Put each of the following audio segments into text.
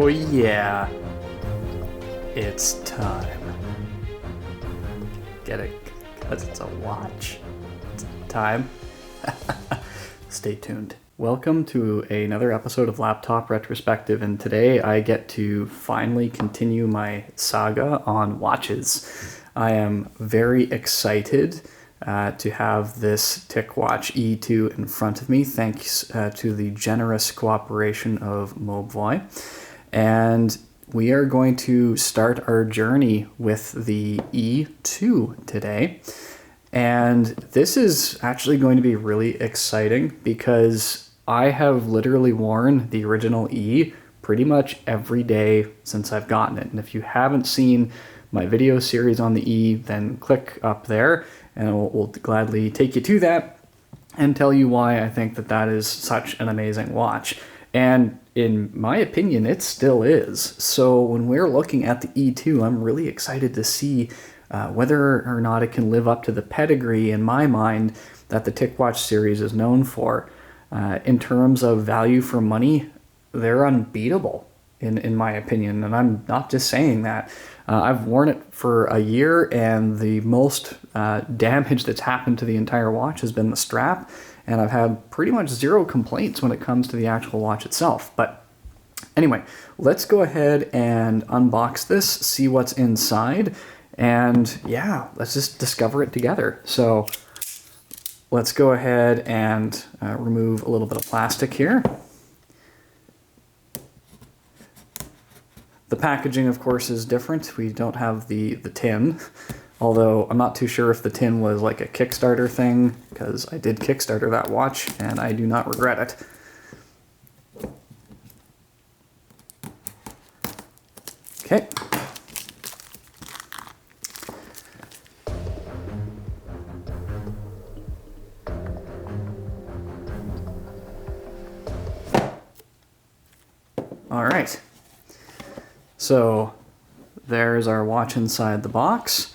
Oh yeah, it's time. Get it? Because it's a watch. It's time. Stay tuned. Welcome to another episode of Laptop Retrospective, and today I get to finally continue my saga on watches. I am very excited to have this Ticwatch E2 in front of me, thanks to the generous cooperation of Mobvoi. And we are going to start our journey with the E2 today. And this is actually going to be really exciting because I have literally worn the original E pretty much every day since I've gotten it. And if you haven't seen my video series on the E, then click up there and we'll gladly take you to that and tell you why I think that that is such an amazing watch. And in my opinion, it still is. So when we're looking at the E2, I'm really excited to see whether or not it can live up to the pedigree in my mind that the Ticwatch series is known for. In terms of value for money, they're unbeatable in my opinion, and I'm not just saying that. I've worn it for a year, and the most damage that's happened to the entire watch has been the strap, and I've had pretty much zero complaints when it comes to the actual watch itself. But anyway, let's go ahead and unbox this, see what's inside, and yeah, let's just discover it together. So let's go ahead and remove a little bit of plastic here. The packaging, of course, is different. We don't have the tin, although I'm not too sure if the tin was like a Kickstarter thing, because I did Kickstarter that watch, and I do not regret it. Okay. All right. So there's our watch inside the box,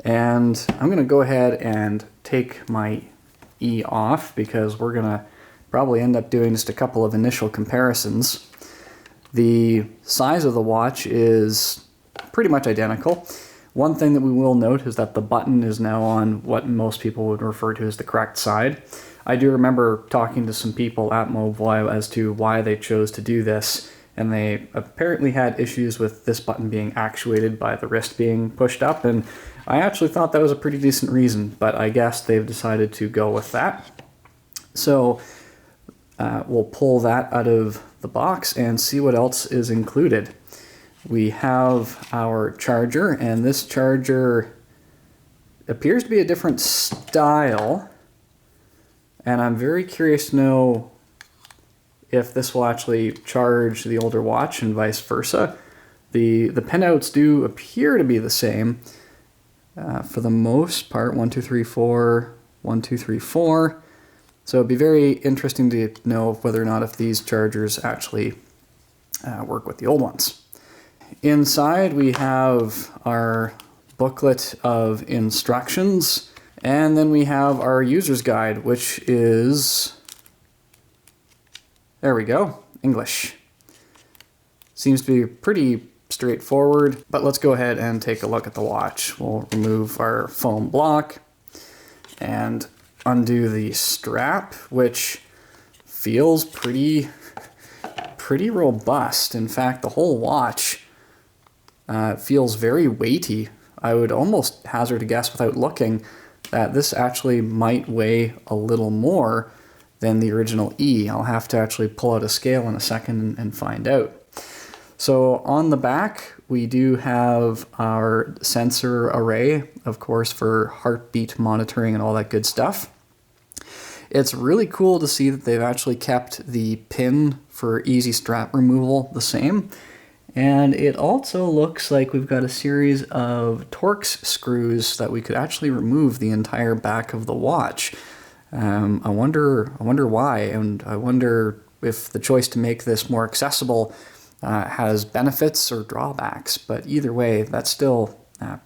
and I'm going to go ahead and take my E off because we're going to probably end up doing just a couple of initial comparisons. The size of the watch is pretty much identical. One thing that we will note is that the button is now on what most people would refer to as the correct side. I do remember talking to some people at Mobvoi as to why they chose to do this, and they apparently had issues with this button being actuated by the wrist being pushed up, and I actually thought that was a pretty decent reason, but I guess they've decided to go with that. So we'll pull that out of the box and see what else is included. We have our charger, and this charger appears to be a different style, and I'm very curious to know if this will actually charge the older watch and vice versa. The pinouts do appear to be the same for the most part. 1, 2, 3, 4, 1, 2, 3, 4. So it'd be very interesting to know whether or not if these chargers actually work with the old ones. Inside we have our booklet of instructions, and then we have our user's guide, which is, there we go, English. Seems to be pretty straightforward, but let's go ahead and take a look at the watch. We'll remove our foam block and undo the strap, which feels pretty robust. In fact, the whole watch feels very weighty. I would almost hazard a guess without looking that this actually might weigh a little more than the original E. I'll have to actually pull out a scale in a second and find out. So on the back, we do have our sensor array, of course, for heartbeat monitoring and all that good stuff. It's really cool to see that they've actually kept the pin for easy strap removal the same. And it also looks like we've got a series of Torx screws that we could actually remove the entire back of the watch. I wonder why, and I wonder if the choice to make this more accessible has benefits or drawbacks. But either way, that's still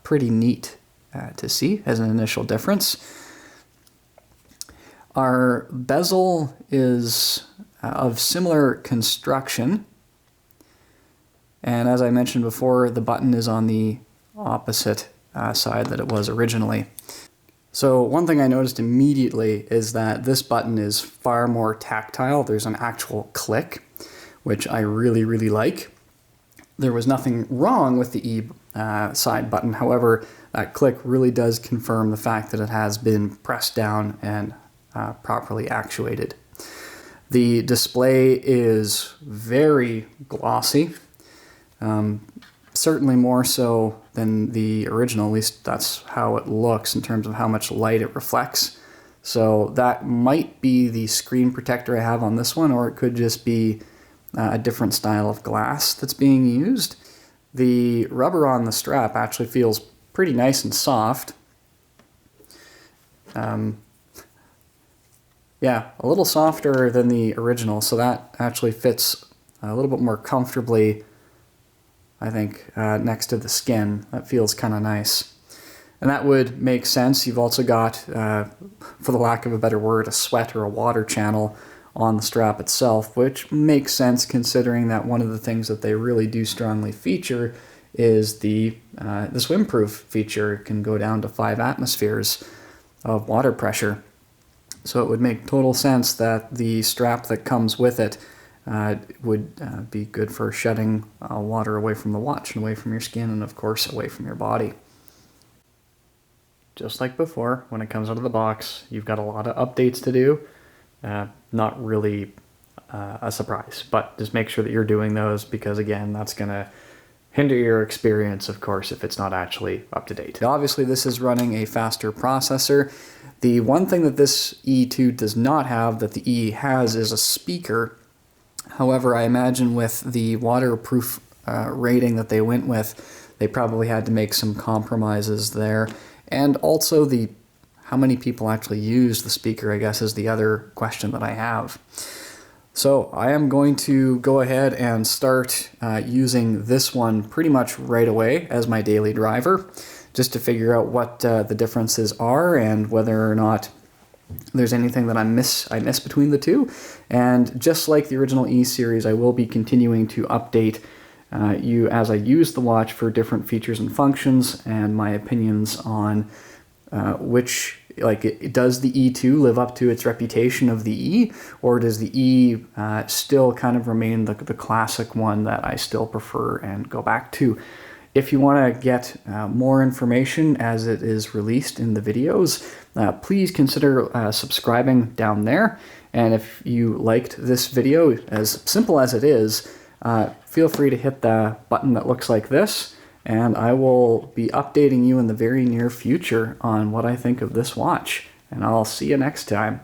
pretty neat to see as an initial difference. Our bezel is of similar construction, And as I mentioned before, the button is on the opposite side that it was originally. So one thing I noticed immediately is that this button is far more tactile. There's an actual click, which I really, really like. There was nothing wrong with the E side button. However, that click really does confirm the fact that it has been pressed down and properly actuated. The display is very glossy, certainly more so than the original, at least that's how it looks in terms of how much light it reflects. So that might be the screen protector I have on this one, or it could just be a different style of glass that's being used. The rubber on the strap actually feels pretty nice and soft. Yeah, a little softer than the original, so that actually fits a little bit more comfortably, I think, next to the skin. That feels kind of nice. And that would make sense. You've also got, for the lack of a better word, a sweat or a water channel on the strap itself, which makes sense considering that one of the things that they really do strongly feature is the swim-proof feature. It can go down to 5 atmospheres of water pressure. So it would make total sense that the strap that comes with it would be good for shedding water away from the watch and away from your skin and of course away from your body. Just like before, when it comes out of the box, you've got a lot of updates to do. Not really a surprise, but just make sure that you're doing those because again, that's going to hinder your experience, of course, if it's not actually up to date. Obviously, this is running a faster processor. The one thing that this E2 does not have that the E has is a speaker. However, I imagine with the waterproof rating that they went with, they probably had to make some compromises there. And also how many people actually use the speaker, I guess, is the other question that I have. So I am going to go ahead and start using this one pretty much right away as my daily driver, just to figure out what the differences are and whether or not there's anything that I miss between the two. And just like the original E series, I will be continuing to update you as I use the watch for different features and functions and my opinions on which, does the E2 live up to its reputation of the E, or does the E still kind of remain the classic one that I still prefer and go back to? If you want to get more information as it is released in the videos, please consider subscribing down there. And if you liked this video, as simple as it is, feel free to hit the button that looks like this, and I will be updating you in the very near future on what I think of this watch. And I'll see you next time.